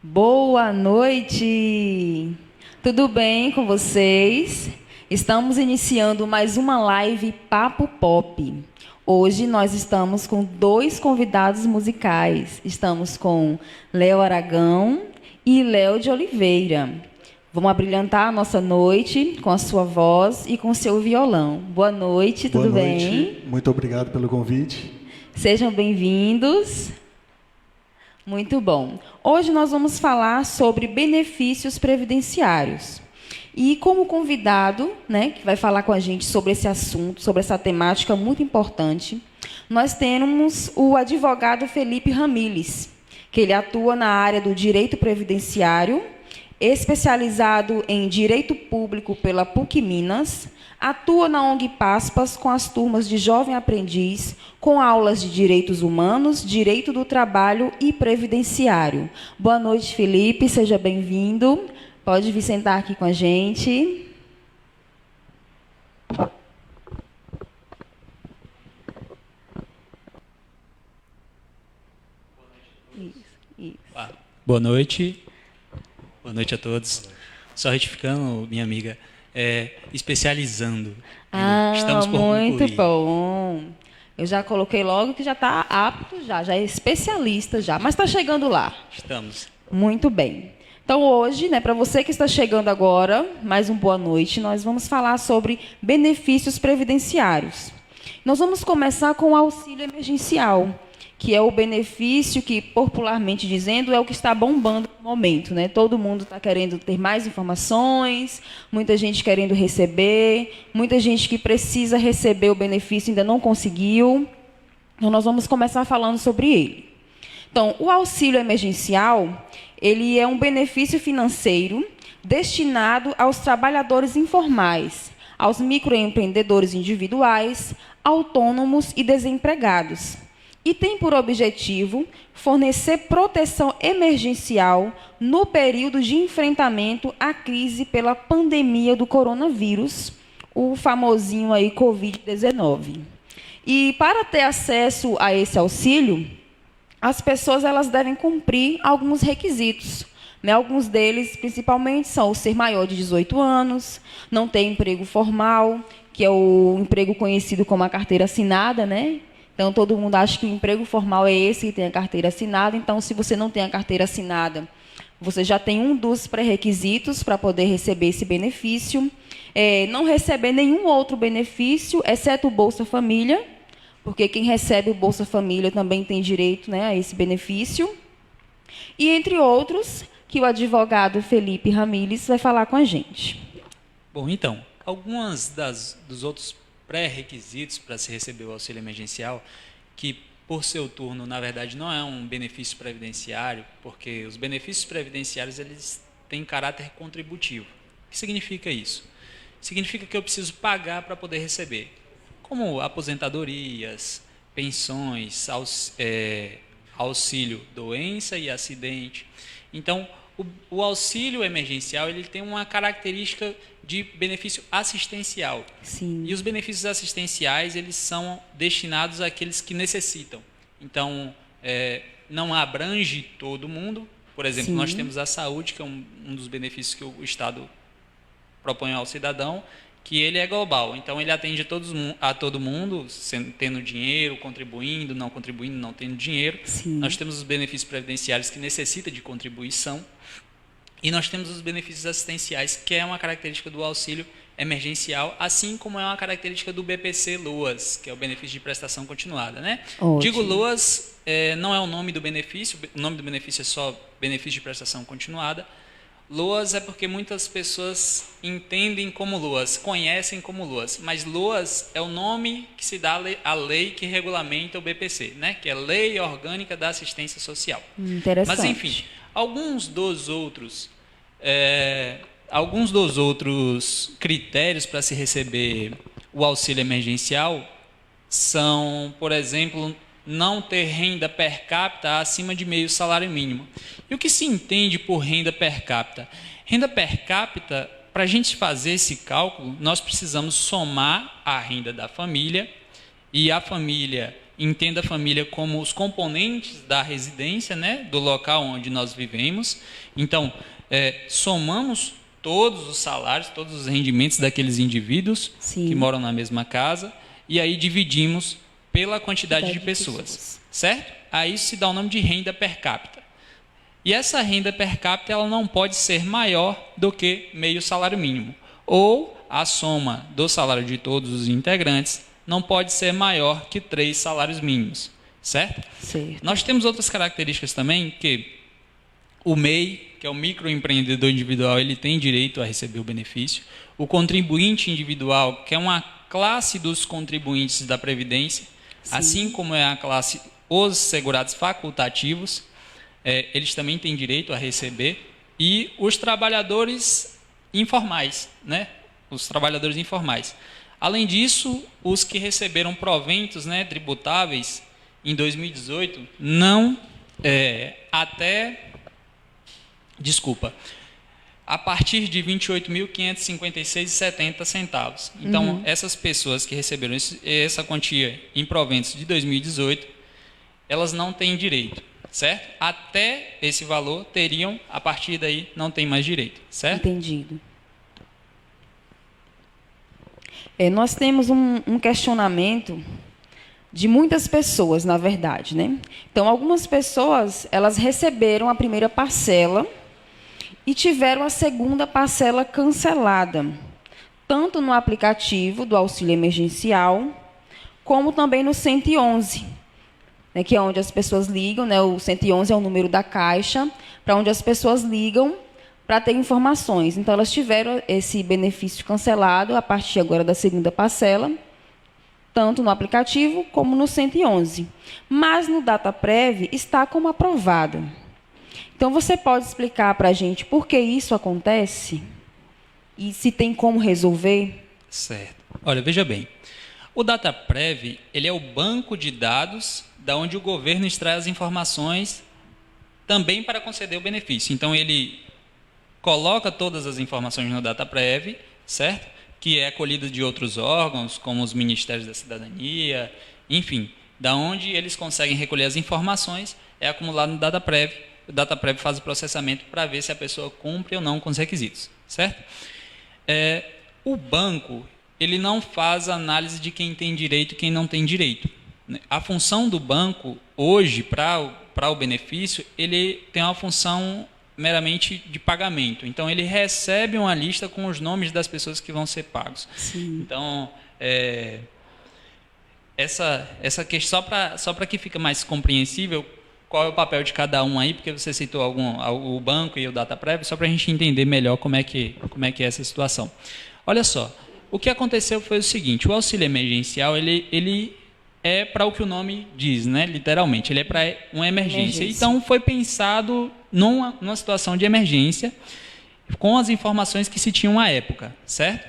Boa noite! Tudo bem com vocês? Estamos iniciando mais uma live Papo Pop. Hoje nós estamos com dois convidados musicais. Estamos com Léo Aragão e Léo de Oliveira. Vamos abrilhantar a nossa noite com a sua voz e com o seu violão. Boa noite, tudo bem? Boa noite, muito obrigado pelo convite. Sejam bem-vindos. Muito bom. Hoje nós vamos falar sobre benefícios previdenciários. E como convidado, que vai falar com a gente sobre esse assunto, sobre essa temática muito importante, nós temos o advogado Felipe Ramilles, que ele atua na área do direito previdenciário, especializado em direito público pela PUC Minas, atua na ONG Paspas com as turmas de jovem aprendiz, com aulas de direitos humanos, direito do trabalho e previdenciário. Boa noite, Felipe, seja bem-vindo. Pode vir sentar aqui com a gente. Isso. Boa noite. Boa noite a todos. Só retificando, minha amiga, especializando. Estamos por muito concluir. Bom. Eu já coloquei logo que já está apto, já é especialista já, mas está chegando lá. Estamos. Muito bem. Então, hoje, para você que está chegando agora, mais uma boa noite, nós vamos falar sobre benefícios previdenciários. Nós vamos começar com o auxílio emergencial, que é o benefício que, popularmente dizendo, é o que está bombando no momento. Todo mundo está querendo ter mais informações, muita gente querendo receber, muita gente que precisa receber o benefício ainda não conseguiu. Então, nós vamos começar falando sobre ele. Então, o auxílio emergencial, ele é um benefício financeiro destinado aos trabalhadores informais, aos microempreendedores individuais, autônomos e desempregados. E tem por objetivo fornecer proteção emergencial no período de enfrentamento à crise pela pandemia do coronavírus, o famosinho aí Covid-19. E para ter acesso a esse auxílio, as pessoas elas devem cumprir alguns requisitos. Alguns deles, principalmente, são o ser maior de 18 anos, não ter emprego formal, que é o emprego conhecido como a carteira assinada, Então, todo mundo acha que o emprego formal é esse que tem a carteira assinada. Então, se você não tem a carteira assinada, você já tem um dos pré-requisitos para poder receber esse benefício. Não receber nenhum outro benefício, exceto o Bolsa Família, porque quem recebe o Bolsa Família também tem direito a esse benefício. E, entre outros, que o advogado Felipe Ramilles vai falar com a gente. Bom, então, algumas dos outros pré-requisitos para se receber o auxílio emergencial, que por seu turno, na verdade, não é um benefício previdenciário, porque os benefícios previdenciários eles têm caráter contributivo. O que significa isso? Significa que eu preciso pagar para poder receber, como aposentadorias, pensões, auxílio doença e acidente. Então, o auxílio emergencial ele tem uma característica de benefício assistencial. Sim. E os benefícios assistenciais eles são destinados àqueles que necessitam. Então, não abrange todo mundo. Por exemplo, Sim. Nós temos a saúde, que é um dos benefícios que o Estado propõe ao cidadão, que ele é global. Então, ele atende a todo mundo, tendo dinheiro, contribuindo, não tendo dinheiro. Sim. Nós temos os benefícios previdenciários que necessitam de contribuição. E nós temos os benefícios assistenciais, que é uma característica do auxílio emergencial, assim como é uma característica do BPC-LOAS, que é o benefício de prestação continuada. Ótimo. Digo LOAS, não é o nome do benefício, o nome do benefício é só benefício de prestação continuada. LOAS é porque muitas pessoas entendem como LOAS, conhecem como LOAS, mas LOAS é o nome que se dá à lei que regulamenta o BPC, que é Lei Orgânica da Assistência Social. Interessante. Mas, enfim, alguns dos outros critérios para se receber o auxílio emergencial são, por exemplo, não ter renda per capita acima de meio salário mínimo. E o que se entende por renda per capita? Renda per capita, para a gente fazer esse cálculo, nós precisamos somar a renda da família, e a família entenda a família como os componentes da residência, né, do local onde nós vivemos. Então, somamos todos os salários, todos os rendimentos daqueles indivíduos que moram na mesma casa, e aí dividimos pela quantidade de pessoas, certo? Aí isso se dá o nome de renda per capita. E essa renda per capita ela não pode ser maior do que meio salário mínimo, ou a soma do salário de todos os integrantes não pode ser maior que 3 salários mínimos, certo? Nós temos outras características também, que o MEI, que é o microempreendedor individual, ele tem direito a receber o benefício. O contribuinte individual, que é uma classe dos contribuintes da Previdência, assim como é a classe os segurados facultativos, eles também têm direito a receber. E os trabalhadores informais, né? Os trabalhadores informais. Além disso, os que receberam proventos, né, tributáveis em 2018, a partir de R$ 28.556,70. Então, essas pessoas que receberam essa quantia em proventos de 2018, elas não têm direito, certo? Até esse valor teriam, a partir daí não tem mais direito, certo? Entendido. Nós temos um questionamento de muitas pessoas, na verdade, né? Então, algumas pessoas, elas receberam a primeira parcela e tiveram a segunda parcela cancelada, tanto no aplicativo do auxílio emergencial, como também no 111, né, que é onde as pessoas ligam, né? O 111 é o número da Caixa, para onde as pessoas ligam para ter informações. Então, elas tiveram esse benefício cancelado a partir agora da segunda parcela, tanto no aplicativo como no 111. Mas no DataPrev está como aprovado. Então, você pode explicar para a gente por que isso acontece? E se tem como resolver? Certo. Olha, veja bem. O DataPrev, ele é o banco de dados da onde o governo extrai as informações também para conceder o benefício. Então, ele coloca todas as informações no DataPrev, certo? Que é colhida de outros órgãos, como os Ministérios da Cidadania, enfim, da onde eles conseguem recolher as informações, é acumulado no DataPrev. O DataPrev faz o processamento para ver se a pessoa cumpre ou não com os requisitos, certo? O banco, ele não faz análise de quem tem direito e quem não tem direito. A função do banco, hoje, para o benefício, ele tem uma função meramente de pagamento. Então, ele recebe uma lista com os nomes das pessoas que vão ser pagos. Sim. Então, essa questão, só para que fique mais compreensível, qual é o papel de cada um aí, porque você citou o banco e o DataPrev, só para a gente entender melhor como é que é essa situação. Olha só, o que aconteceu foi o seguinte: o auxílio emergencial, ele é para o que o nome diz, né? Literalmente, ele é para uma emergência. Então, foi pensado numa situação de emergência, com as informações que se tinham à época, certo?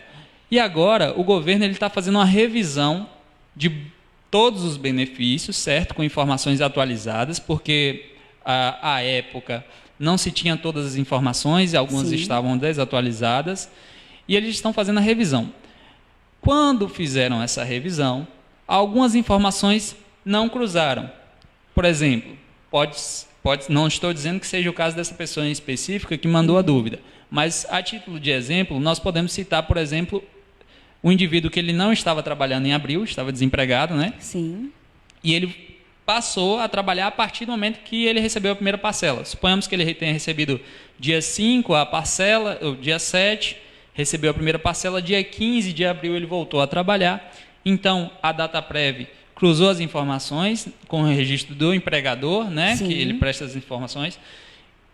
E agora, o governo está fazendo uma revisão de todos os benefícios, certo? Com informações atualizadas, porque à época não se tinha todas as informações, algumas estavam desatualizadas, e eles estão fazendo a revisão. Quando fizeram essa revisão, algumas informações não cruzaram. Por exemplo, não estou dizendo que seja o caso dessa pessoa em específica que mandou a dúvida, mas a título de exemplo, nós podemos citar, por exemplo, um indivíduo que ele não estava trabalhando em abril, estava desempregado, né? Sim. E ele passou a trabalhar a partir do momento que ele recebeu a primeira parcela. Suponhamos que ele tenha recebido dia 5 a parcela, ou dia 7, recebeu a primeira parcela, dia 15 de abril ele voltou a trabalhar. Então, a DataPrev cruzou as informações com o registro do empregador, né, que ele presta as informações,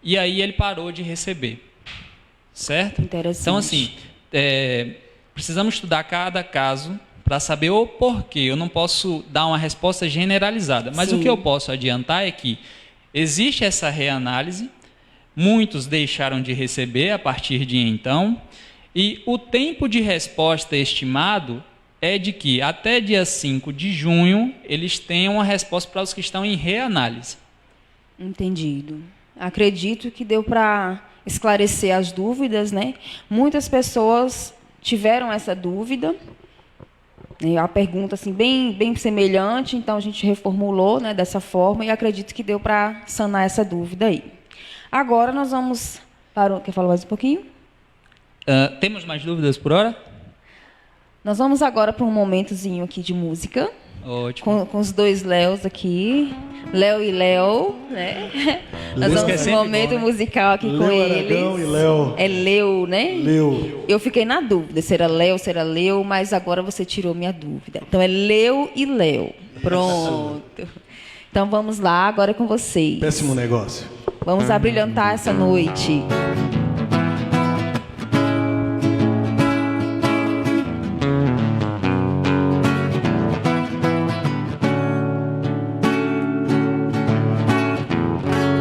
e aí ele parou de receber, certo? Interessante. Então, assim, precisamos estudar cada caso para saber o porquê. Eu não posso dar uma resposta generalizada, mas o que eu posso adiantar é que existe essa reanálise, muitos deixaram de receber a partir de então, e o tempo de resposta estimado é de que até dia 5 de junho eles tenham uma resposta para os que estão em reanálise. Entendido. Acredito que deu para esclarecer as dúvidas, né? Muitas pessoas tiveram essa dúvida A pergunta assim, bem semelhante, então a gente reformulou, né, dessa forma e acredito que deu para sanar essa dúvida aí. Agora nós vamos para quer falar mais um pouquinho? Temos mais dúvidas por hora? Nós vamos agora para um momentozinho aqui de música. Ótimo. Com os dois Léos aqui, Léo e Léo, né? Nós vamos um momento musical aqui com eles. Aragão e Léo. É Léo, né? Léo. Eu fiquei na dúvida se era Léo, se era Léo, mas agora você tirou minha dúvida. Então é Léo e Léo. Pronto. Então vamos lá, agora é com vocês. Péssimo negócio. Vamos abrilhantar essa noite.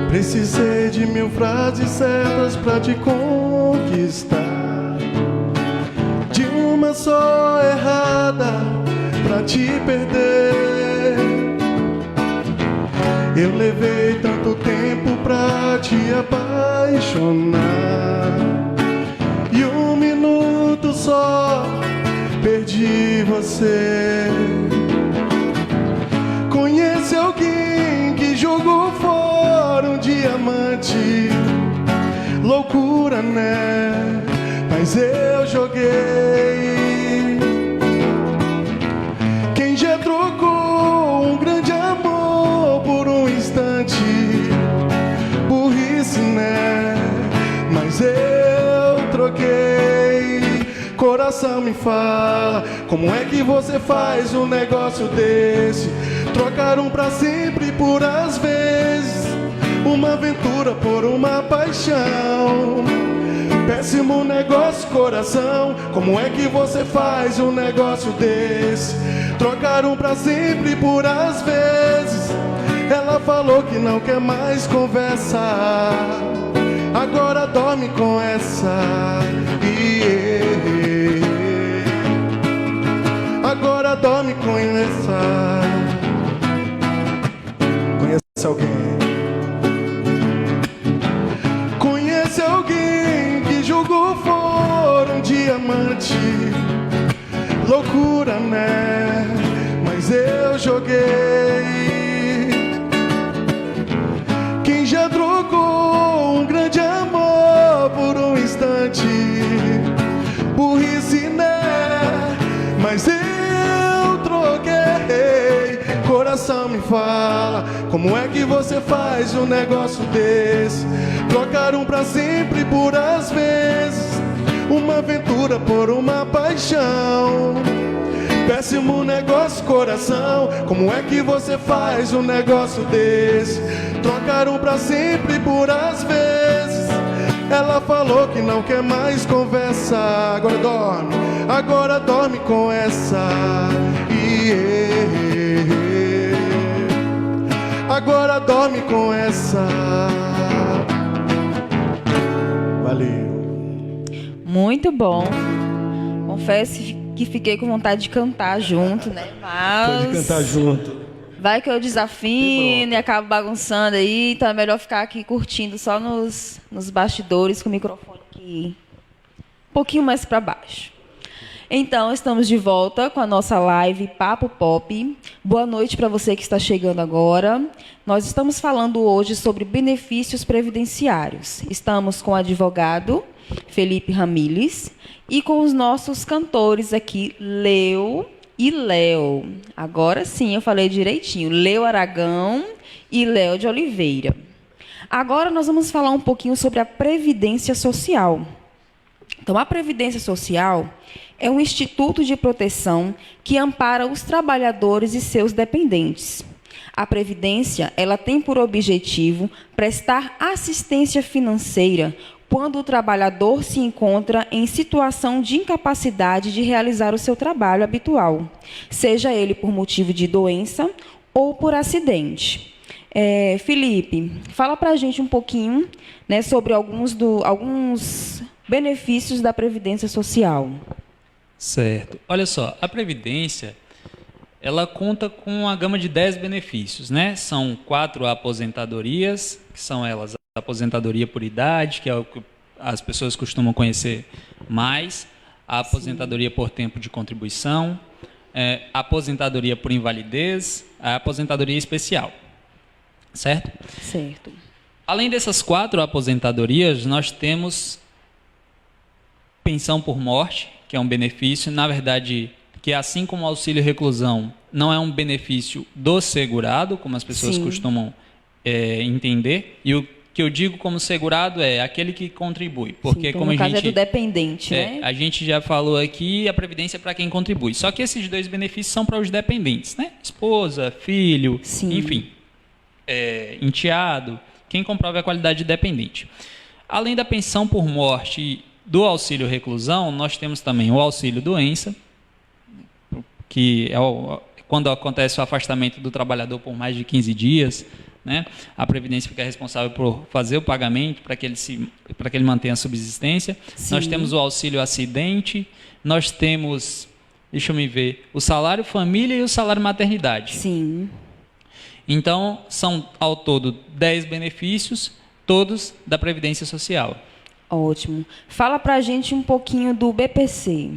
Precisei de 1000 frases certas pra te conquistar, de uma só errada pra te perder. Eu levei tanto tempo pra te apaixonar, e 1 minuto só perdi você. Conhece alguém que jogou fora um diamante? Loucura, né? Mas eu joguei. Quem já trocou um grande amor por um instante? Burrice, né? Mas eu troquei. Coração, me fala, como é que você faz um negócio desse? Trocar um pra sempre por às vezes, uma aventura por uma paixão. Péssimo negócio, coração, como é que você faz um negócio desse? Trocar um pra sempre por às vezes. Ela falou que não quer mais conversar, agora dorme com essa. Agora dorme com essa. Conhece alguém? Conhece alguém que jogou fora um diamante? Loucura, né? Mas eu joguei. Quem já trocou um grande amor por um instante? Burrice, né? Mas eu troquei. Coração, me fala, como é que você faz um negócio desse? Trocar um pra sempre por às vezes, uma aventura por uma paixão. Péssimo negócio, coração, como é que você faz um negócio desse? Trocar um pra sempre por às vezes. Ela falou que não quer mais conversa, agora dorme com essa. Agora dorme com essa. Valeu. Muito bom. Confesso que fiquei com vontade de cantar junto, né? Mas Pode cantar junto. vai que eu desafino e acabo bagunçando aí, então é melhor ficar aqui curtindo só nos bastidores com o microfone aqui um pouquinho mais para baixo. Então, estamos de volta com a nossa live Papo Pop. Boa noite para você que está chegando agora. Nós estamos falando hoje sobre benefícios previdenciários. Estamos com o advogado Felipe Ramírez e com os nossos cantores aqui, Leo e Léo. Agora sim, eu falei direitinho. Léo Aragão e Léo de Oliveira. Agora nós vamos falar um pouquinho sobre a Previdência Social. Então, a Previdência Social é um instituto de proteção que ampara os trabalhadores e seus dependentes. A Previdência, ela tem por objetivo prestar assistência financeira quando o trabalhador se encontra em situação de incapacidade de realizar o seu trabalho habitual, seja ele por motivo de doença ou por acidente. Felipe, fala para a gente um pouquinho, né, sobre alguns benefícios da Previdência Social. Certo. Olha só, a Previdência, ela conta com uma gama de 10 benefícios, né? São 4 aposentadorias, que são elas a aposentadoria por idade, que é o que as pessoas costumam conhecer mais, a aposentadoria por tempo de contribuição, aposentadoria por invalidez, a aposentadoria especial, certo? Certo. Além dessas 4 aposentadorias, nós temos pensão por morte, que é um benefício, na verdade, que assim como o auxílio reclusão, não é um benefício do segurado, como as pessoas Sim. costumam entender, e o que eu digo como segurado é aquele que contribui, porque Sim, então, como no a caso gente é do dependente, né? a gente já falou aqui, a previdência é para quem contribui. Só que esses 2 benefícios são para os dependentes, né? Esposa, filho, Sim. enfim, enteado, quem comprova a qualidade de dependente. Além da pensão por morte e do auxílio reclusão, nós temos também o auxílio doença, que é quando acontece o afastamento do trabalhador por mais de 15 dias, né? A Previdência fica responsável por fazer o pagamento para que ele mantenha a subsistência. Sim. Nós temos o auxílio acidente, nós temos, deixa eu me ver, o salário família e o salário maternidade. Sim. Então, são ao todo 10 benefícios, todos da Previdência Social. Ótimo. Fala pra gente um pouquinho do BPC.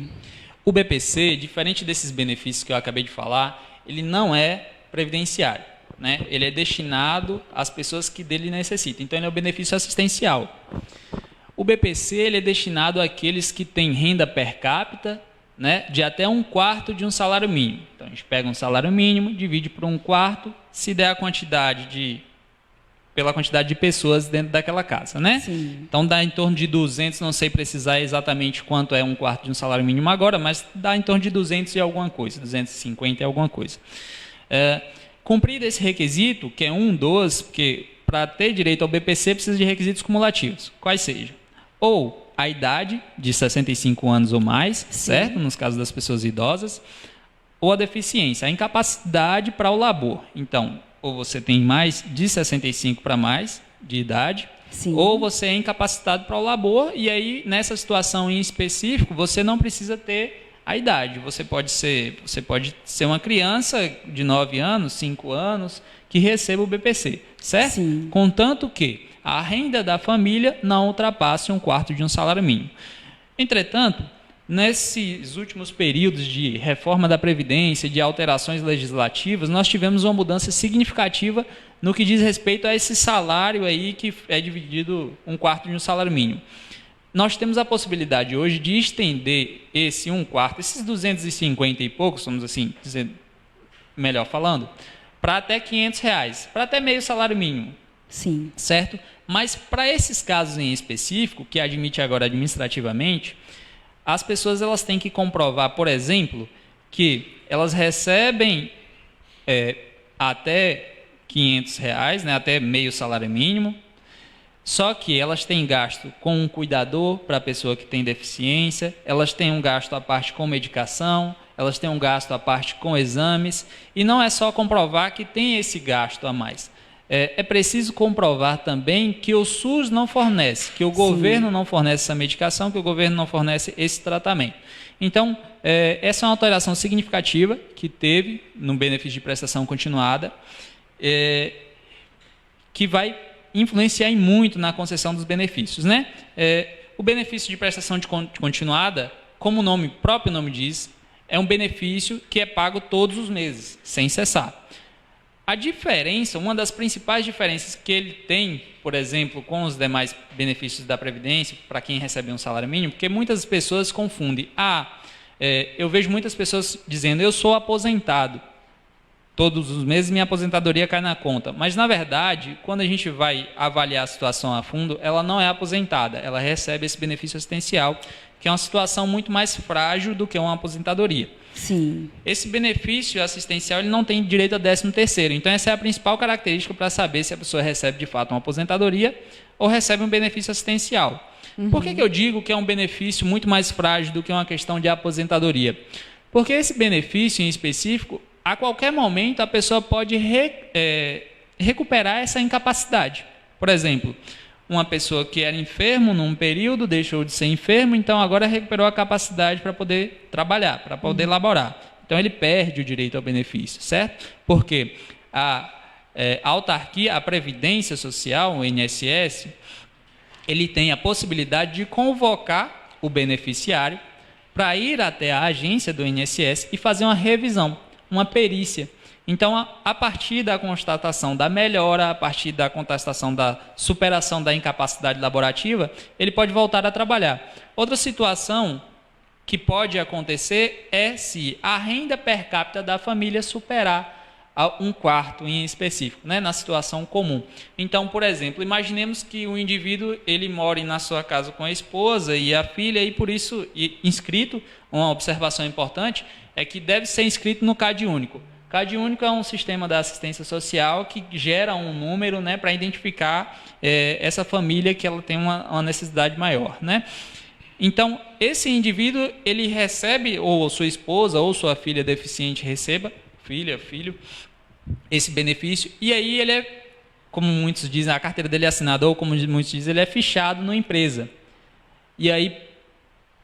O BPC, diferente desses benefícios que eu acabei de falar, ele não é previdenciário, né? Ele é destinado às pessoas que dele necessitam. Então, ele é o benefício assistencial. O BPC ele é destinado àqueles que têm renda per capita, né, de até 1/4 de um salário mínimo. Então, a gente pega um salário mínimo, divide por 1/4, se der a quantidade pela quantidade de pessoas dentro daquela casa, né? Sim. Então, dá em torno de 200, não sei precisar exatamente quanto é 1/4 de um salário mínimo agora, mas dá em torno de 200 e alguma coisa, 250 e alguma coisa. Cumprido esse requisito, que é um dos, porque para ter direito ao BPC precisa de requisitos cumulativos, quais sejam? Ou a idade de 65 anos ou mais, certo? Nos casos das pessoas idosas, ou a deficiência, a incapacidade para o labor. Então, ou você tem mais de 65 para mais de idade, Sim. ou você é incapacitado para o labor, e aí, nessa situação em específico, você não precisa ter a idade. Você pode ser uma criança de 9 anos, 5 anos, que receba o BPC, certo? Sim. Contanto que a renda da família não ultrapasse 1/4 de um salário mínimo. Entretanto, nesses últimos períodos de reforma da Previdência, de alterações legislativas, nós tivemos uma mudança significativa no que diz respeito a esse salário aí que é dividido 1/4 de um salário mínimo. Nós temos a possibilidade hoje de estender esse 1/4, esses 250 e poucos, vamos assim dizer, melhor falando, para até R$500, para até meio salário mínimo. Sim. Certo? Mas para esses casos em específico, que admite agora administrativamente, as pessoas elas têm que comprovar, por exemplo, que elas recebem até R$500, né, até meio salário mínimo, só que elas têm gasto com um cuidador para a pessoa que tem deficiência, elas têm um gasto à parte com medicação, elas têm um gasto à parte com exames, e não é só comprovar que tem esse gasto a mais. É preciso comprovar também que o SUS não fornece, que o governo não fornece essa medicação, que o governo não fornece esse tratamento. Então, essa é uma alteração significativa que teve no benefício de prestação continuada, que vai influenciar em muito na concessão dos benefícios, né? O benefício de prestação continuada, como o próprio nome diz, é um benefício que é pago todos os meses, sem cessar. A diferença, uma das principais diferenças que ele tem, por exemplo, com os demais benefícios da Previdência, para quem recebe um salário mínimo, porque muitas pessoas confundem. Eu vejo muitas pessoas dizendo, eu sou aposentado, todos os meses minha aposentadoria cai na conta. Mas, na verdade, quando a gente vai avaliar a situação a fundo, ela não é aposentada, ela recebe esse benefício assistencial, que é uma situação muito mais frágil do que uma aposentadoria. Sim. Esse benefício assistencial ele não tem direito a 13º. Então, essa é a principal característica para saber se a pessoa recebe, de fato, uma aposentadoria ou recebe um benefício assistencial. Por que eu digo que é um benefício muito mais frágil do que uma questão de aposentadoria? Porque esse benefício, em específico, a qualquer momento, a pessoa pode recuperar essa incapacidade. Por exemplo, uma pessoa que era enfermo num período, deixou de ser enfermo, então agora recuperou a capacidade para poder trabalhar, para poder laborar. Então ele perde o direito ao benefício, certo? Porque a autarquia, a Previdência Social, o INSS, ele tem a possibilidade de convocar o beneficiário para ir até a agência do INSS e fazer uma revisão, uma perícia. Então, a partir da constatação da melhora, a partir da contestação da superação da incapacidade laborativa, ele pode voltar a trabalhar. Outra situação que pode acontecer é se a renda per capita da família superar um quarto em específico, né, na situação comum. Então, por exemplo, imaginemos que o indivíduo ele more na sua casa com a esposa e a filha, e por isso inscrito, uma observação importante é que deve ser inscrito no CAD único. CAD único é um sistema da assistência social que gera um número, né, para identificar essa família que ela tem uma necessidade maior, né? Então, esse indivíduo, ele recebe, ou sua esposa ou sua filha deficiente receba, filho, esse benefício, e aí ele é, como muitos dizem, a carteira dele é assinada, ou como muitos dizem, ele é fichado numa empresa. E aí,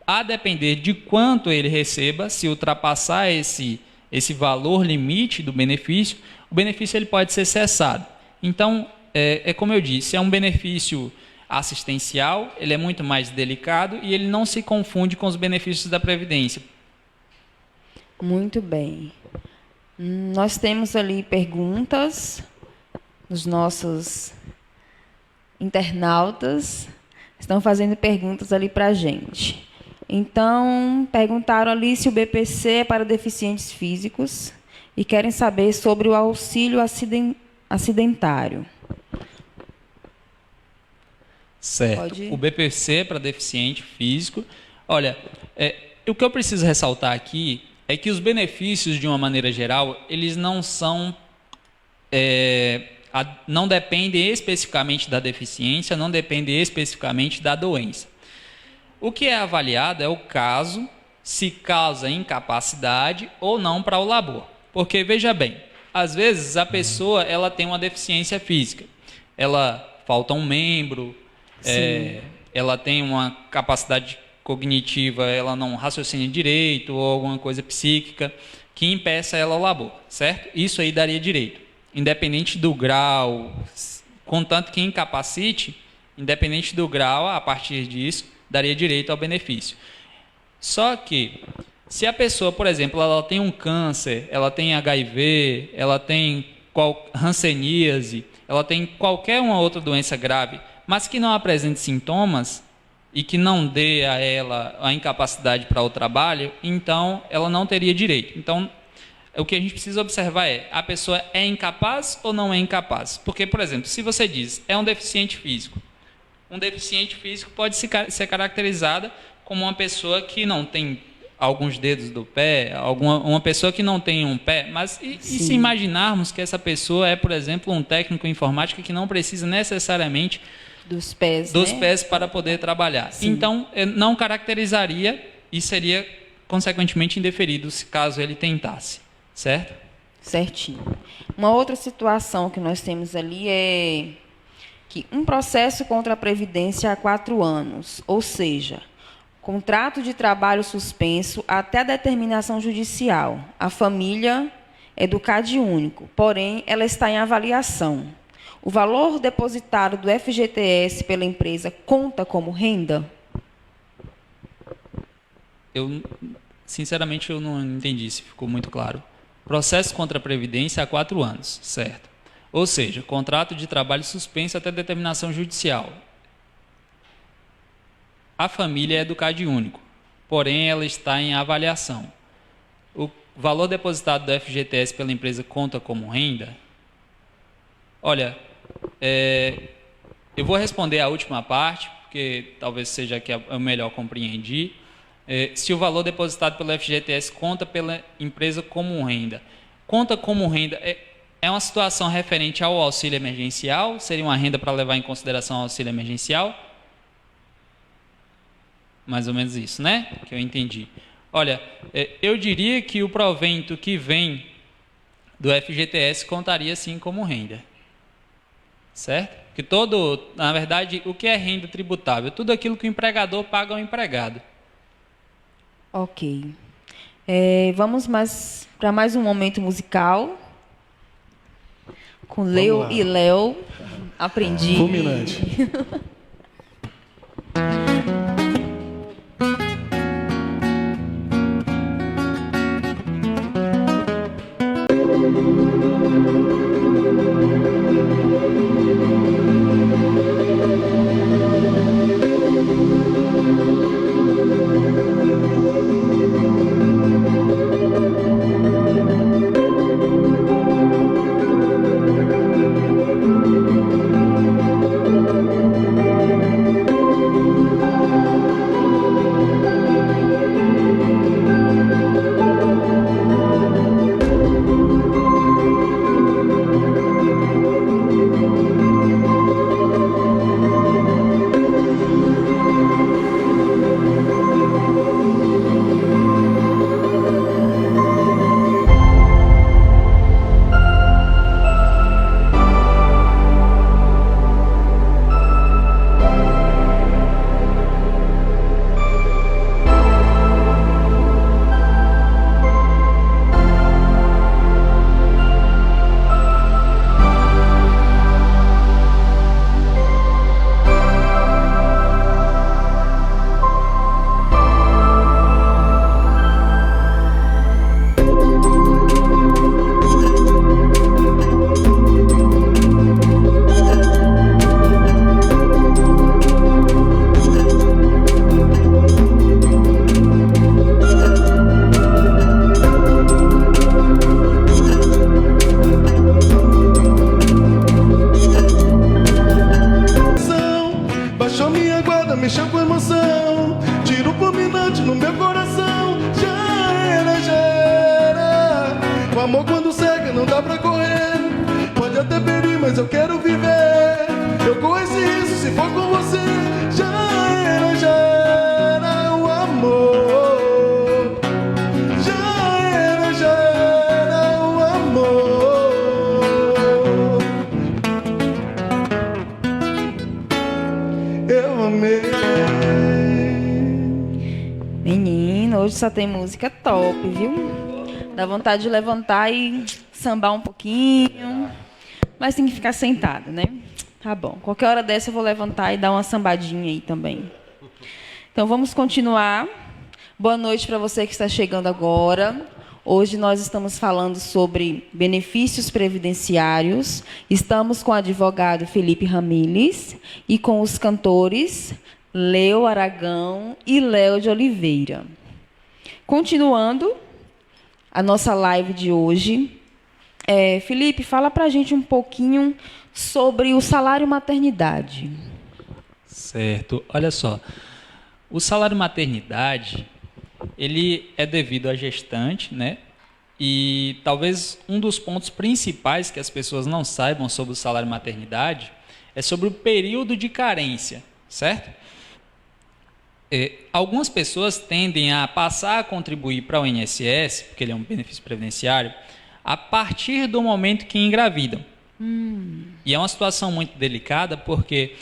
a depender de quanto ele receba, se ultrapassar esse valor limite do benefício, o benefício ele pode ser cessado. Então, como eu disse, é um benefício assistencial, ele é muito mais delicado e ele não se confunde com os benefícios da Previdência. Muito bem. Nós temos ali perguntas dos nossos internautas, estão fazendo perguntas ali para a gente. Então, perguntaram ali se o BPC é para deficientes físicos e querem saber sobre o auxílio acidentário. Certo. O BPC é para deficiente físico. Olha, o que eu preciso ressaltar aqui é que os benefícios, de uma maneira geral, eles não são... não dependem especificamente da deficiência, não dependem especificamente da doença. O que é avaliado é o caso, se causa incapacidade ou não para o labor. Porque, veja bem, às vezes a pessoa ela tem uma deficiência física, ela falta um membro, ela tem uma capacidade cognitiva, ela não raciocina direito, ou alguma coisa psíquica que impeça ela ao labor, certo? Isso aí daria direito, independente do grau, contanto que incapacite, independente do grau, a partir disso, daria direito ao benefício. Só que, se a pessoa, por exemplo, ela tem um câncer, ela tem HIV, ela tem hanseníase, ela tem qualquer uma outra doença grave, mas que não apresente sintomas e que não dê a ela a incapacidade para o trabalho, então ela não teria direito. Então, o que a gente precisa observar é, a pessoa é incapaz ou não é incapaz? Porque, por exemplo, se você diz, é um deficiente físico pode ser caracterizada como uma pessoa que não tem alguns dedos do pé, uma pessoa que não tem um pé, mas e se imaginarmos que essa pessoa é, por exemplo, um técnico em informática que não precisa necessariamente dos pés para poder trabalhar. Sim. Então, não caracterizaria e seria, consequentemente, indeferido se caso ele tentasse, certo? Certinho. Uma outra situação que nós temos ali é que um processo contra a Previdência há 4 anos, ou seja, contrato de trabalho suspenso até a determinação judicial. A família é do CAD único, porém, ela está em avaliação. O valor depositado do FGTS pela empresa conta como renda? Sinceramente, eu não entendi se ficou muito claro. Processo contra a Previdência há 4 anos, certo? Ou seja, contrato de trabalho suspenso até determinação judicial. A família é do CAD único, porém ela está em avaliação. O valor depositado do FGTS pela empresa conta como renda? Olha, eu vou responder a última parte, porque talvez seja a que eu melhor compreendi. Se o valor depositado pelo FGTS conta pela empresa como renda. Conta como renda é uma situação referente ao auxílio emergencial? Seria uma renda para levar em consideração o auxílio emergencial? Mais ou menos isso, né? Que eu entendi. Olha, eu diria que o provento que vem do FGTS contaria sim como renda. Certo? Que na verdade, o que é renda tributável? Tudo aquilo que o empregador paga ao empregado. Ok. Vamos para mais um momento musical. Com Leo e Léo. Aprendi. Fulminante. Puxou minha guarda, mexeu com emoção, tiro fulminante no meu coração. Já era. O amor quando cega não dá pra correr. Pode até ferir, mas eu quero viver. Eu corro esse risco se for com você. Já era o amor. Já era o amor. Eu amei. Menino, hoje só tem música top, viu? Dá vontade de levantar e sambar um pouquinho. Mas tem que ficar sentado, né? Tá bom. Qualquer hora dessa eu vou levantar e dar uma sambadinha aí também. Então vamos continuar. Boa noite para você que está chegando agora. Hoje nós estamos falando sobre benefícios previdenciários. Estamos com o advogado Felipe Ramírez e com os cantores Leo Aragão e Léo de Oliveira. Continuando a nossa live de hoje, Felipe, fala para a gente um pouquinho sobre o salário maternidade. Certo. Olha só, o salário maternidade, ele é devido à gestante, né? E talvez um dos pontos principais que as pessoas não saibam sobre o salário maternidade é sobre o período de carência, certo? Algumas pessoas tendem a passar a contribuir para o INSS, porque ele é um benefício previdenciário, a partir do momento que engravidam. E é uma situação muito delicada, porque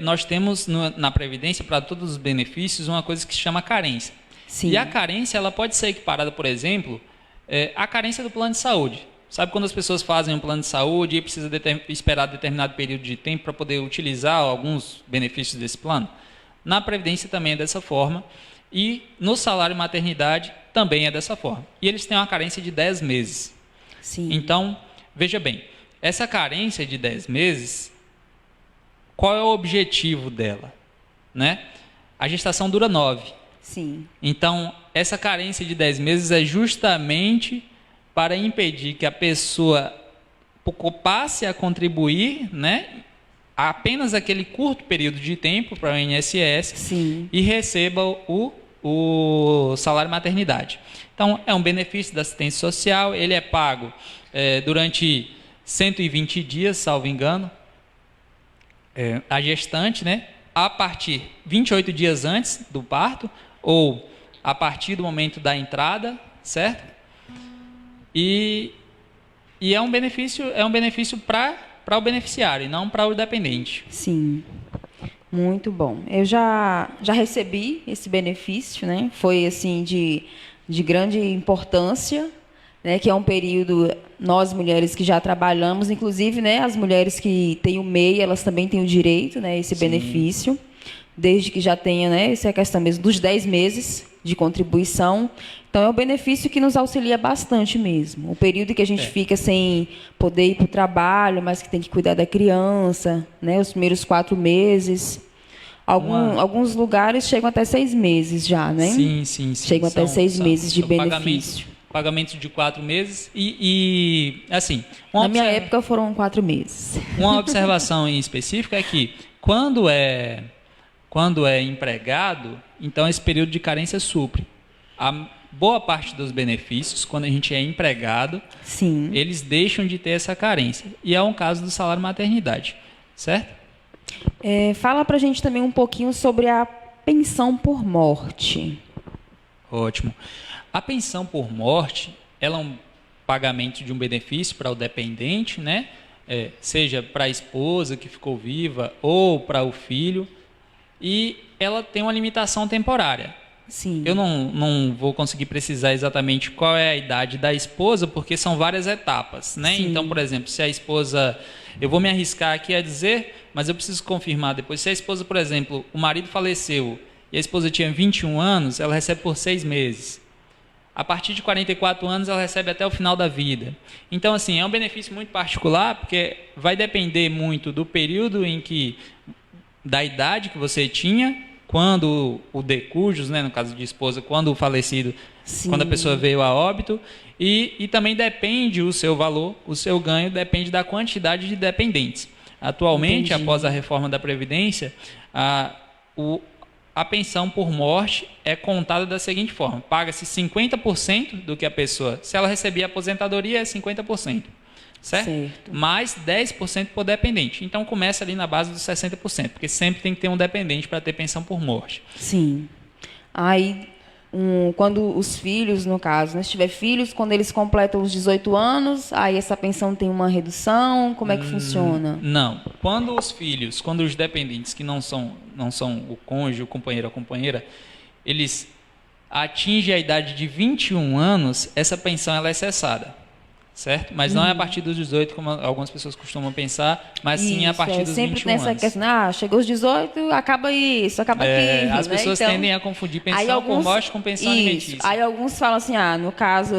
nós temos na Previdência, para todos os benefícios, uma coisa que se chama carência. Sim. E a carência ela pode ser equiparada, por exemplo, à carência do plano de saúde. Sabe quando as pessoas fazem um plano de saúde e precisa esperar determinado período de tempo para poder utilizar alguns benefícios desse plano? Na Previdência também é dessa forma, e no salário maternidade também é dessa forma. E eles têm uma carência de 10 meses. Sim. Então, veja bem, essa carência de 10 meses, qual é o objetivo dela? Né? A gestação dura 9. Sim. Então, essa carência de 10 meses é justamente para impedir que a pessoa passe a contribuir, né, apenas aquele curto período de tempo para o INSS. Sim. E receba o salário maternidade. Então, é um benefício da assistência social, ele é pago durante 120 dias, salvo engano, a gestante, né, a partir 28 dias antes do parto, ou a partir do momento da entrada, certo? E é um benefício para o beneficiário e não para o dependente. Sim. Muito bom. Eu já recebi esse benefício, né? Foi assim de grande importância, né? Que é um período, nós mulheres que já trabalhamos, inclusive, né? As mulheres que têm o MEI, elas também têm o direito, né? Esse Sim. benefício, desde que já tenha, né? Essa é a questão mesmo dos 10 meses de contribuição. Então, é um benefício que nos auxilia bastante mesmo. O período que a gente fica sem poder ir para o trabalho, mas que tem que cuidar da criança, né? Os primeiros 4 meses. Alguns lugares chegam até 6 meses já, né? Sim. Chegam até 6 meses de benefício. Pagamentos de 4 meses e assim... Na minha época foram 4 meses. Uma observação em específica é que quando é empregado, então esse período de carência supre. A boa parte dos benefícios, quando a gente é empregado, Sim. eles deixam de ter essa carência. E é um caso do salário maternidade, certo? Fala pra gente também um pouquinho sobre a pensão por morte. Ótimo. A pensão por morte, ela é um pagamento de um benefício para o dependente, né? Seja para a esposa que ficou viva ou para o filho, e ela tem uma limitação temporária. Sim. Eu não vou conseguir precisar exatamente qual é a idade da esposa, porque são várias etapas, né? Sim. Então, por exemplo, se a esposa... Eu vou me arriscar aqui a dizer, mas eu preciso confirmar depois. Se a esposa, por exemplo, o marido faleceu e a esposa tinha 21 anos, ela recebe por 6 meses. A partir de 44 anos, ela recebe até o final da vida. Então, assim, é um benefício muito particular, porque vai depender muito do período da idade que você tinha, quando o decujus, né, no caso de esposa, quando o falecido, Sim. quando a pessoa veio a óbito, e também depende o seu valor, o seu ganho depende da quantidade de dependentes. Atualmente, Entendi. após a reforma da Previdência, a pensão por morte é contada da seguinte forma: paga-se 50% do que a pessoa, se ela receber aposentadoria, é 50%, certo? Mais 10% por dependente. Então começa ali na base dos 60%, porque sempre tem que ter um dependente para ter pensão por morte. Sim. Aí, quando os filhos, no caso, né, se tiver filhos, quando eles completam os 18 anos, aí essa pensão tem uma redução, como é que funciona? Não. Quando os dependentes que não são o cônjuge, o companheiro ou a companheira, eles atingem a idade de 21 anos, essa pensão ela é cessada. Certo? Mas não é a partir dos 18, como algumas pessoas costumam pensar, mas sim a partir dos 21 sempre anos. Questão, chegou os 18, acaba isso, acaba aquilo. As pessoas tendem a confundir pensão por morte com pensão alimentícia. Aí alguns falam assim, no caso,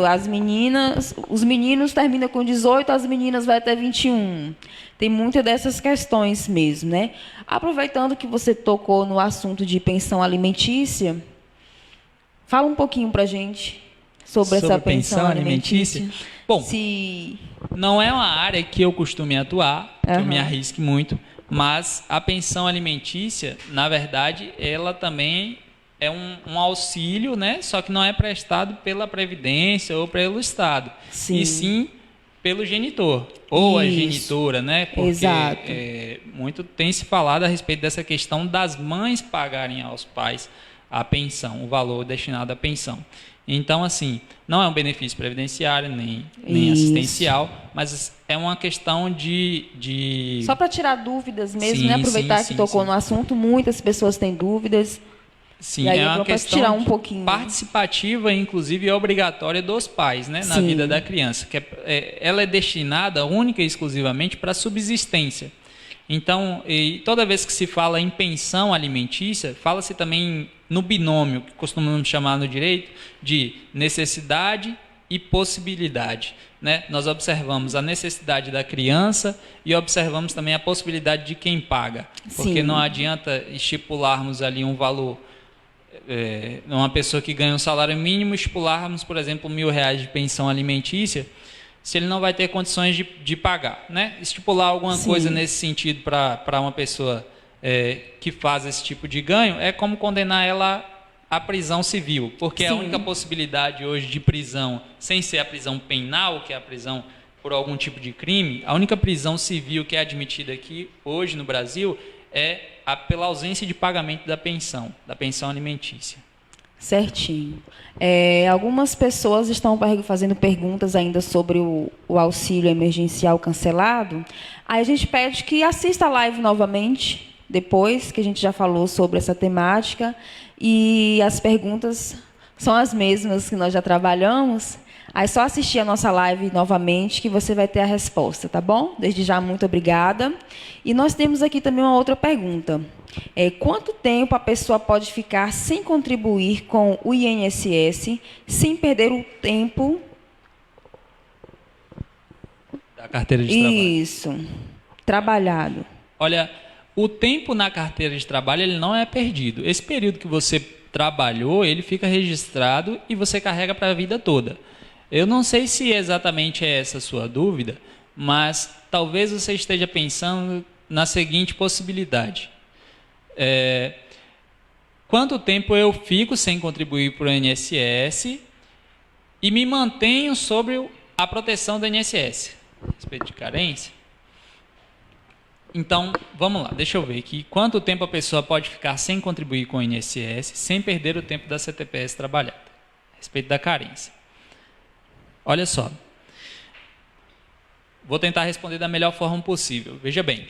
os meninos terminam com 18, as meninas vai até 21. Tem muitas dessas questões mesmo, né? Aproveitando que você tocou no assunto de pensão alimentícia, fala um pouquinho pra gente sobre essa pensão alimentícia. Bom, não é uma área que eu costume atuar, que eu me arrisque muito, mas a pensão alimentícia, na verdade, ela também é um auxílio, né? Só que não é prestado pela Previdência ou pelo Estado, e sim pelo genitor, ou a genitora, né? Porque muito tem se falado a respeito dessa questão das mães pagarem aos pais a pensão, o valor destinado à pensão. Então, assim, não é um benefício previdenciário, nem assistencial, mas é uma questão de... Só para tirar dúvidas mesmo, né? Aproveitar que tocou no assunto, muitas pessoas têm dúvidas. Sim, é uma questão tirar um pouquinho participativa, inclusive obrigatória dos pais, né, na vida da criança. Ela é destinada única e exclusivamente para subsistência. Então, toda vez que se fala em pensão alimentícia, fala-se também no binômio, que costumamos chamar no direito, de necessidade e possibilidade, né? Nós observamos a necessidade da criança e observamos também a possibilidade de quem paga. Porque não adianta estipularmos ali um valor, uma pessoa que ganha um salário mínimo, estipularmos, por exemplo, R$1.000 de pensão alimentícia, se ele não vai ter condições de pagar, né? Estipular alguma coisa nesse sentido para uma pessoa que faz esse tipo de ganho é como condenar ela à prisão civil, porque a única possibilidade hoje de prisão, sem ser a prisão penal, que é a prisão por algum tipo de crime, a única prisão civil que é admitida aqui hoje no Brasil é pela ausência de pagamento da pensão alimentícia. Certinho. Algumas pessoas estão fazendo perguntas ainda sobre o auxílio emergencial cancelado. Aí a gente pede que assista a live novamente, depois que a gente já falou sobre essa temática. E as perguntas são as mesmas que nós já trabalhamos. Aí só assistir a nossa live novamente que você vai ter a resposta, tá bom? Desde já, muito obrigada. E nós temos aqui também uma outra pergunta. Quanto tempo a pessoa pode ficar sem contribuir com o INSS, sem perder o tempo... Da carteira de trabalho. Isso, trabalhado. Olha, o tempo na carteira de trabalho ele não é perdido. Esse período que você trabalhou, ele fica registrado e você carrega para a vida toda. Eu não sei se exatamente é essa a sua dúvida, mas talvez você esteja pensando na seguinte possibilidade. Quanto tempo eu fico sem contribuir para o INSS e me mantenho sobre a proteção do INSS? A respeito de carência? Então, vamos lá, deixa eu ver aqui. Quanto tempo a pessoa pode ficar sem contribuir com o INSS, sem perder o tempo da CTPS trabalhada? A respeito da carência. Olha só. Vou tentar responder da melhor forma possível. Veja bem.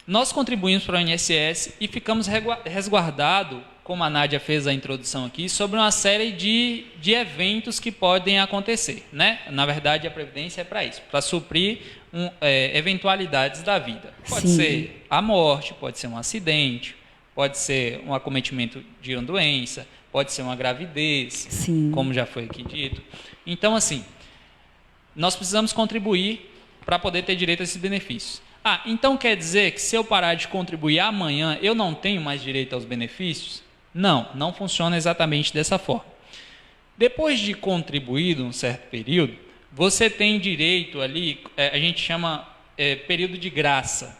Nós contribuímos para o INSS e ficamos resguardados, como a Nádia fez a introdução aqui, sobre uma série de eventos que podem acontecer, né? Na verdade, a Previdência é para isso, para suprir eventualidades da vida. Pode ser a morte, pode ser um acidente, pode ser um acometimento de uma doença, pode ser uma gravidez, como já foi aqui dito. Então, assim, nós precisamos contribuir para poder ter direito a esses benefícios. Então quer dizer que se eu parar de contribuir amanhã, eu não tenho mais direito aos benefícios? Não, não funciona exatamente dessa forma. Depois de contribuído um certo período, você tem direito ali, a gente chama período de graça,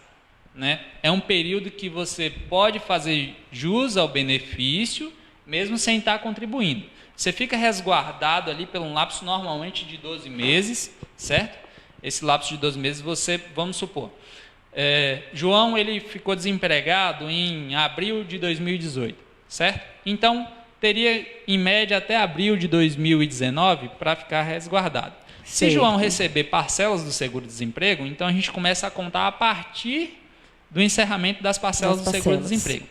né? É um período que você pode fazer jus ao benefício, mesmo sem estar contribuindo. Você fica resguardado ali por um lapso normalmente de 12 meses, certo? Esse lapso de 12 meses, vamos supor, João ele ficou desempregado em abril de 2018, certo? Então, teria em média até abril de 2019 para ficar resguardado. Se Certo. João receber parcelas do seguro-desemprego, então a gente começa a contar a partir do encerramento das parcelas do seguro-desemprego.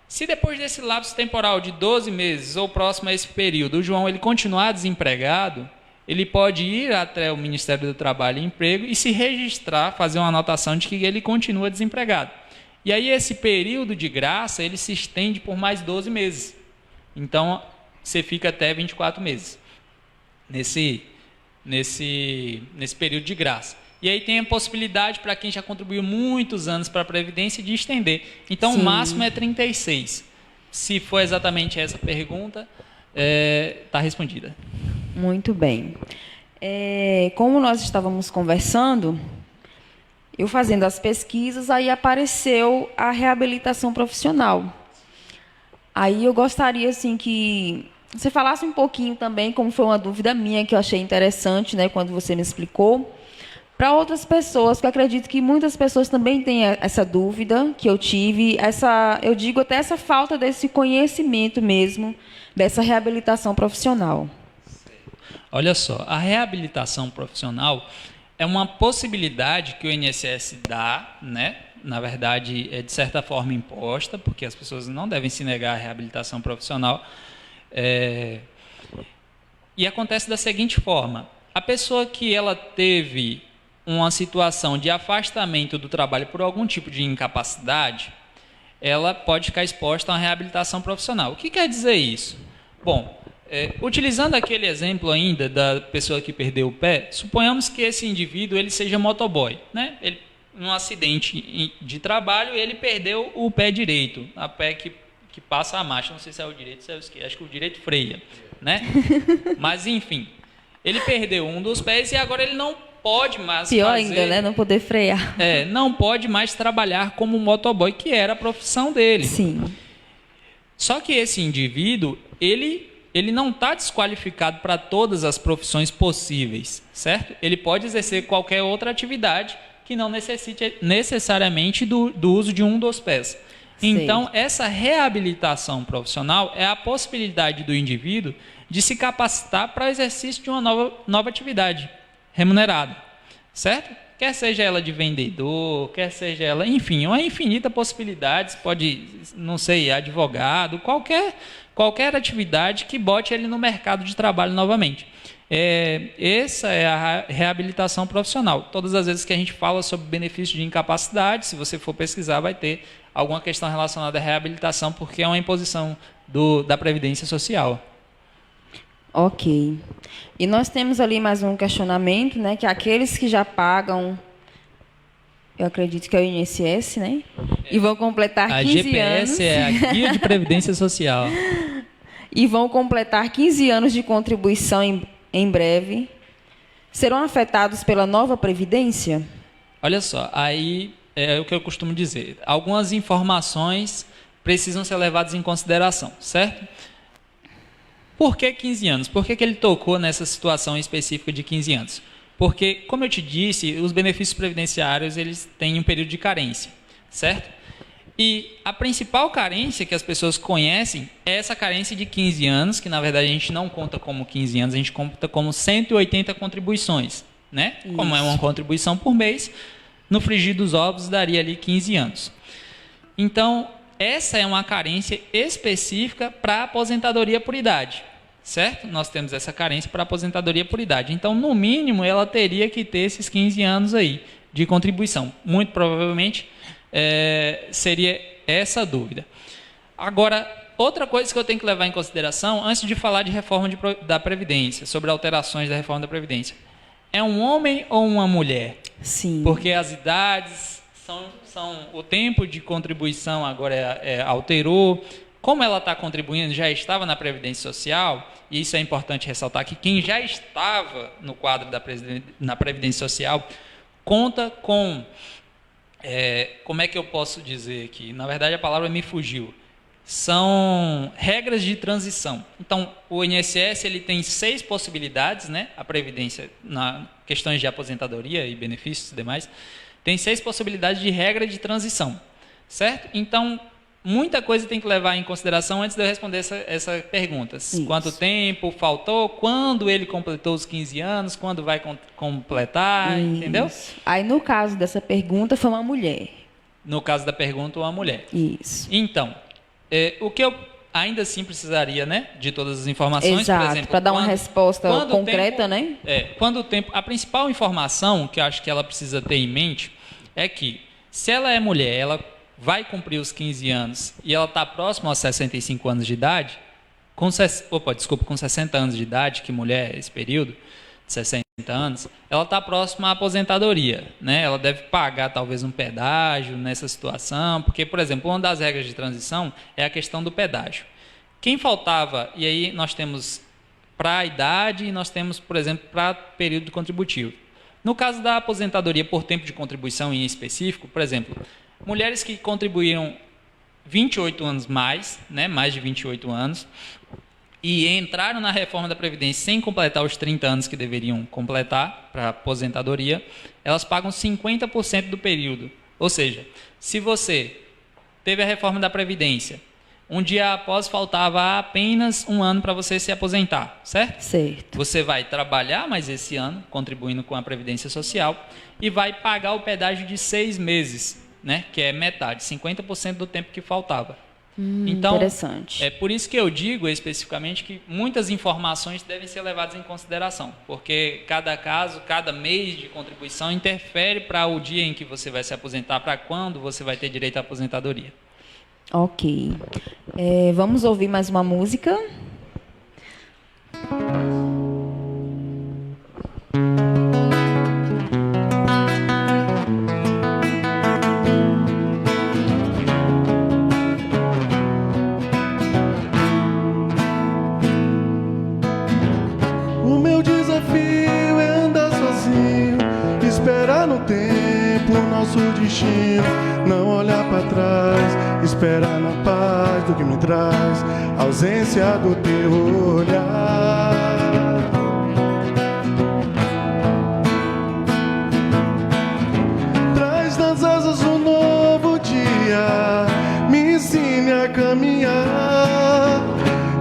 Se depois desse lapso temporal de 12 meses ou próximo a esse período, o João ele continuar desempregado, ele pode ir até o Ministério do Trabalho e Emprego e se registrar, fazer uma anotação de que ele continua desempregado. E aí esse período de graça, ele se estende por mais 12 meses. Então, você fica até 24 meses nesse período de graça. E aí tem a possibilidade para quem já contribuiu muitos anos para a Previdência de estender. Então, Sim. o máximo é 36. Se for exatamente essa pergunta, está respondida. Muito bem. Como nós estávamos conversando, eu fazendo as pesquisas, aí apareceu a reabilitação profissional. Aí eu gostaria assim que você falasse um pouquinho também, como foi uma dúvida minha que eu achei interessante, né, quando você me explicou, para outras pessoas, que eu acredito que muitas pessoas também têm essa dúvida que eu tive, eu digo até essa falta desse conhecimento mesmo, dessa reabilitação profissional. Olha só, a reabilitação profissional é uma possibilidade que o INSS dá, né? Na verdade, é de certa forma imposta, porque as pessoas não devem se negar à reabilitação profissional. E acontece da seguinte forma: a pessoa que ela teve uma situação de afastamento do trabalho por algum tipo de incapacidade, ela pode ficar exposta a uma reabilitação profissional. O que quer dizer isso? Bom, utilizando aquele exemplo ainda da pessoa que perdeu o pé, suponhamos que esse indivíduo ele seja motoboy, né? Ele, num acidente de trabalho, ele perdeu o pé direito, a pé que passa a marcha, não sei se é o direito, se é o esquerdo, acho que o direito freia, né? Mas enfim, ele perdeu um dos pés e agora ele não pode mais Pior ainda, né? Não poder frear. não pode mais trabalhar como motoboy, que era a profissão dele. Sim. Só que esse indivíduo, ele não está desqualificado para todas as profissões possíveis, certo? Ele pode exercer qualquer outra atividade que não necessite necessariamente do uso de um dos pés. Então, essa reabilitação profissional é a possibilidade do indivíduo de se capacitar para o exercício de uma nova atividade remunerada, certo? Quer seja ela de vendedor, quer seja ela, enfim, uma infinita possibilidades, pode, não sei, advogado, qualquer atividade que bote ele no mercado de trabalho novamente. Essa é a reabilitação profissional. Todas as vezes que a gente fala sobre benefício de incapacidade, se você for pesquisar, vai ter alguma questão relacionada à reabilitação, porque é uma imposição da Previdência Social. Ok. E nós temos ali mais um questionamento, né, que aqueles que já pagam, eu acredito que é o INSS, né, e vão completar 15 anos... A GPS é a Guia de Previdência Social. E vão completar 15 anos de contribuição em breve, serão afetados pela nova Previdência? Olha só, aí é o que eu costumo dizer. Algumas informações precisam ser levadas em consideração, certo? Por que 15 anos? Por que ele tocou nessa situação específica de 15 anos? Porque, como eu te disse, os benefícios previdenciários eles têm um período de carência, certo? E a principal carência que as pessoas conhecem é essa carência de 15 anos, que na verdade a gente não conta como 15 anos, a gente conta como 180 contribuições, né? Isso. Como é uma contribuição por mês, no frigir dos ovos daria ali 15 anos. Então, essa é uma carência específica para a aposentadoria por idade, certo? Nós temos essa carência para a aposentadoria por idade. Então, no mínimo, ela teria que ter esses 15 anos aí de contribuição. Muito provavelmente seria essa a dúvida. Agora, outra coisa que eu tenho que levar em consideração, antes de falar de reforma da Previdência, sobre alterações da reforma da Previdência, é um homem ou uma mulher? Sim. Porque as idades o tempo de contribuição agora alterou. Como ela está contribuindo, já estava na Previdência Social, e isso é importante ressaltar, que quem já estava no quadro na Previdência Social, conta com, como é que eu posso dizer aqui? Na verdade, a palavra me fugiu. São regras de transição. Então, o INSS ele tem 6 possibilidades, né? A Previdência, na questões de aposentadoria e benefícios e demais, tem 6 possibilidades de regra de transição, certo? Então, muita coisa tem que levar em consideração antes de eu responder essa pergunta. Isso. Quanto tempo faltou, quando ele completou os 15 anos, quando vai completar, Isso. entendeu? Aí, no caso dessa pergunta, foi uma mulher. No caso da pergunta, uma mulher. Isso. Então, o que eu ainda assim precisaria, né, de todas as informações, Exato, por exemplo, para dar uma resposta concreta, tempo, né? Quando o tempo, a principal informação que eu acho que ela precisa ter em mente é que, se ela é mulher, ela vai cumprir os 15 anos e ela está próxima aos 65 anos de idade, com 60 anos de idade, que mulher é esse período, de 60 anos, ela está próxima à aposentadoria, né? Ela deve pagar talvez um pedágio nessa situação, porque, por exemplo, uma das regras de transição é a questão do pedágio. Quem faltava, e aí nós temos para a idade e nós temos, por exemplo, para período contributivo. No caso da aposentadoria por tempo de contribuição em específico, por exemplo, mulheres que contribuíram 28 anos mais, né, mais de 28 anos, e entraram na reforma da Previdência sem completar os 30 anos que deveriam completar para a aposentadoria, elas pagam 50% do período. Ou seja, se você teve a reforma da Previdência, um dia após faltava apenas um ano para você se aposentar, certo? Certo. Você vai trabalhar mais esse ano, contribuindo com a Previdência Social, e vai pagar o pedágio de 6 meses, né? Que é metade, 50% do tempo que faltava. Então, interessante. é por isso que eu digo especificamente que muitas informações devem ser levadas em consideração, porque cada caso, cada mês de contribuição interfere para o dia em que você vai se aposentar, para quando você vai ter direito à aposentadoria. Ok. Vamos ouvir mais uma música. O meu desafio é andar sozinho, esperar no tempo o nosso destino, não olhar para trás, esperar na paz do que me traz a ausência do teu olhar. Traz nas asas um novo dia, me ensine a caminhar,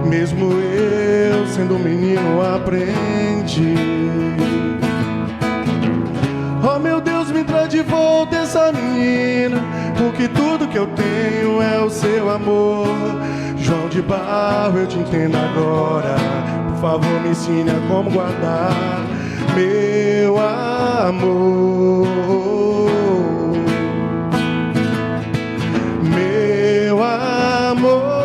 mesmo eu sendo um menino aprendi. Oh meu Deus, me traz de volta essa menina, porque tudo que eu tenho é o seu amor. João de Barro, eu te entendo agora, por favor me ensine a como guardar meu amor. Meu amor.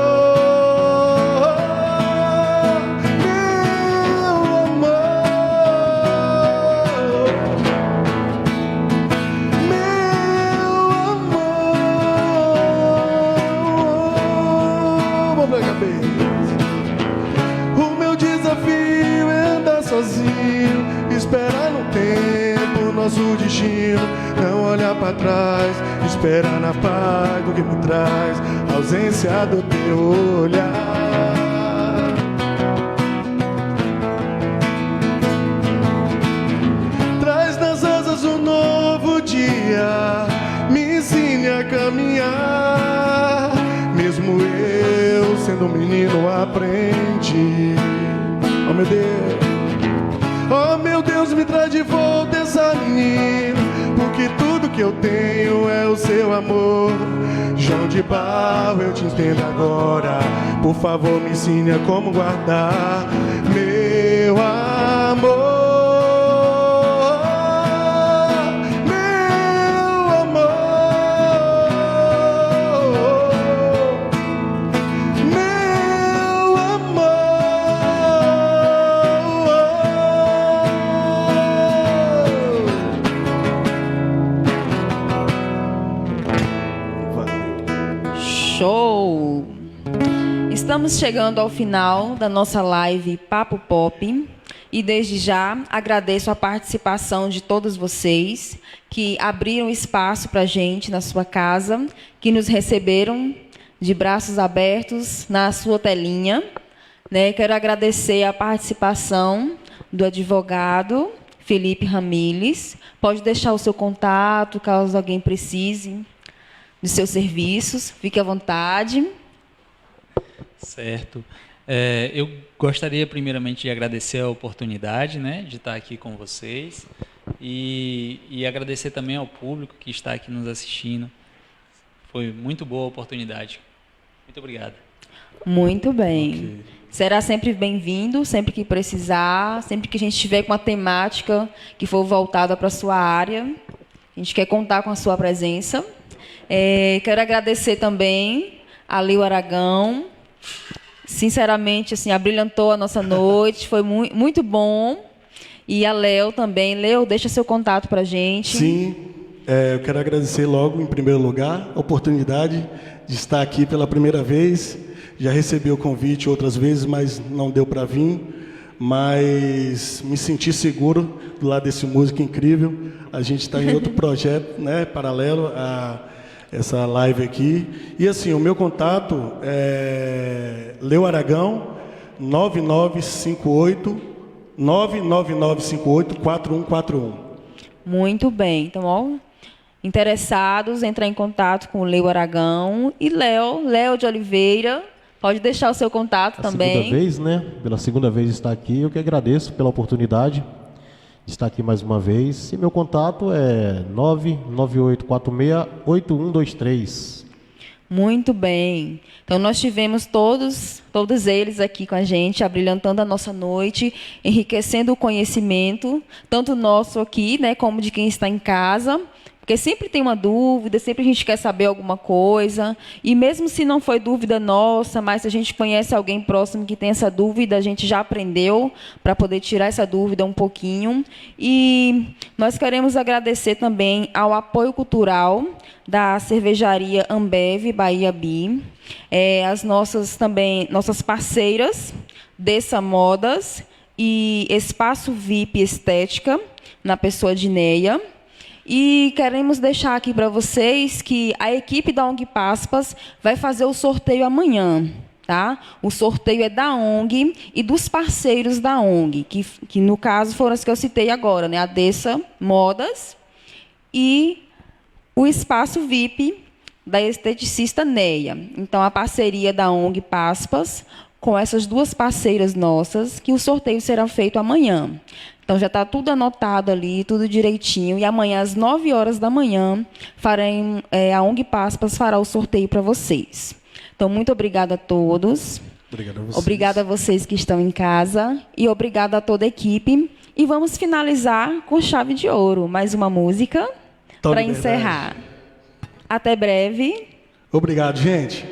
O meu desafio é andar sozinho, esperar no tempo nosso destino, não olhar para trás, esperar na paz do que me traz a ausência do teu olhar. Traz nas asas um novo dia, me ensine a caminhar, mesmo eu sendo um menino aprendi. Oh meu Deus, oh meu Deus, me traz de volta essa menina, porque tudo que eu tenho é o seu amor. João de Barro, eu te entendo agora, por favor me ensine a como guardar meu amor. Show! Estamos chegando ao final da nossa live Papo Pop. E desde já agradeço a participação de todos vocês que abriram espaço para a gente na sua casa, que nos receberam de braços abertos na sua telinha. Né? Quero agradecer a participação do advogado Felipe Ramírez. Pode deixar o seu contato, caso alguém precise de seus serviços. Fique à vontade. Certo. Eu gostaria, primeiramente, de agradecer a oportunidade, né, de estar aqui com vocês e agradecer também ao público que está aqui nos assistindo. Foi muito boa a oportunidade. Muito obrigado. Muito bem. Ok. Será sempre bem-vindo, sempre que precisar, sempre que a gente tiver com uma temática que for voltada para a sua área. A gente quer contar com a sua presença. Quero agradecer também a Leo Aragão. Sinceramente, assim, abrilhantou a nossa noite, foi muito bom. E a Léo também. Léo, deixa seu contato para a gente. Sim, eu quero agradecer logo, em primeiro lugar, a oportunidade de estar aqui pela primeira vez. Já recebi o convite outras vezes, mas não deu para vir. Mas me senti seguro do lado desse músico incrível. A gente está em outro projeto, né, paralelo a essa live aqui. E assim, o meu contato é Leo Aragão, 99958-4141. Muito bem. Então, ó, interessados, entrar em contato com o Leo Aragão e Léo de Oliveira. Pode deixar o seu contato também. Segunda vez, né? Pela segunda vez estar aqui. Eu que agradeço pela oportunidade de estar aqui mais uma vez. E meu contato é 99846-8123. Muito bem. Então, nós tivemos todos eles aqui com a gente, abrilhantando a nossa noite, enriquecendo o conhecimento, tanto nosso aqui, né, como de quem está em casa. Porque sempre tem uma dúvida, sempre a gente quer saber alguma coisa. E mesmo se não foi dúvida nossa, mas se a gente conhece alguém próximo que tem essa dúvida, a gente já aprendeu para poder tirar essa dúvida um pouquinho. E nós queremos agradecer também ao apoio cultural da cervejaria Ambev Bahia Bi, as nossas parceiras, Dessa Modas e Espaço VIP Estética, na pessoa de Neia. E queremos deixar aqui para vocês que a equipe da ONG Paspas vai fazer o sorteio amanhã. Tá? O sorteio é da ONG e dos parceiros da ONG, que no caso foram as que eu citei agora, né? A Dessa Modas e o Espaço VIP da esteticista Neia. Então, a parceria da ONG Paspas com essas duas parceiras nossas, que o sorteio será feito amanhã. Então, já está tudo anotado ali, tudo direitinho. E amanhã, às 9 horas da manhã, a ONG Paspas fará o sorteio para vocês. Então, muito obrigada a todos. Obrigado a vocês. Obrigada a vocês que estão em casa. E obrigada a toda a equipe. E vamos finalizar com chave de ouro. Mais uma música para encerrar. Até breve. Obrigado, gente.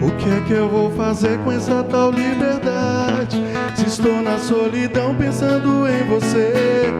O que é que eu vou fazer com essa tal liberdade? Se estou na solidão pensando em você,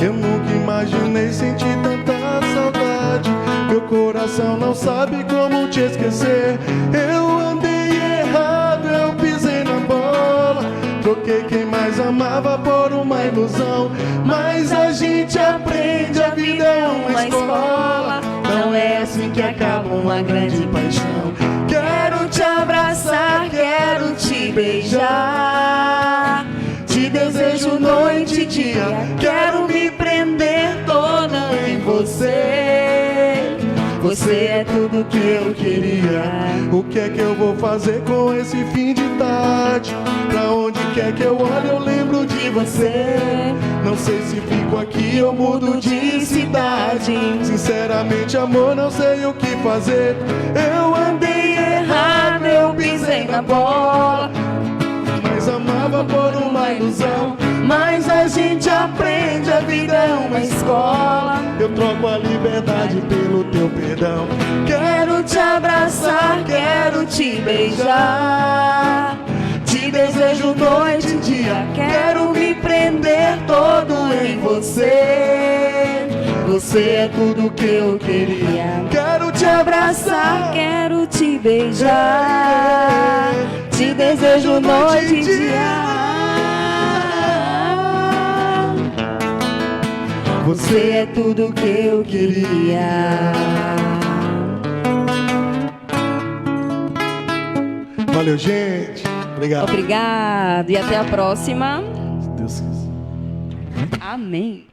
eu nunca imaginei sentir tanta saudade. Meu coração não sabe como te esquecer. Eu andei errado, eu pisei na bola. Troquei quem mais amava por uma ilusão. Mas a gente aprende, a vida é uma escola. Não é assim que acaba uma grande paixão. Quero te abraçar, quero te beijar. Te desejo noite e dia. Quero me prender toda em você. Você é tudo que eu queria. O que é que eu vou fazer com esse fim de tarde? Pra onde quer que eu olhe eu lembro de você. Não sei se fico aqui ou mudo de cidade. Sinceramente, amor, não sei o que fazer. Eu andei errado, eu pisei na bola. Mas amava por uma ilusão. Mas a gente aprende, a vida é uma escola. Eu troco a liberdade pelo teu perdão. Quero te abraçar, quero te beijar. Te Te desejo noite e dia. Quero me prender todo em você. Você é tudo que eu queria. Quero te abraçar, quero te beijar. Te desejo noite e dia. Você é tudo que eu queria. Valeu, gente. Obrigado. Obrigado e até a próxima. Se Deus quiser. Amém.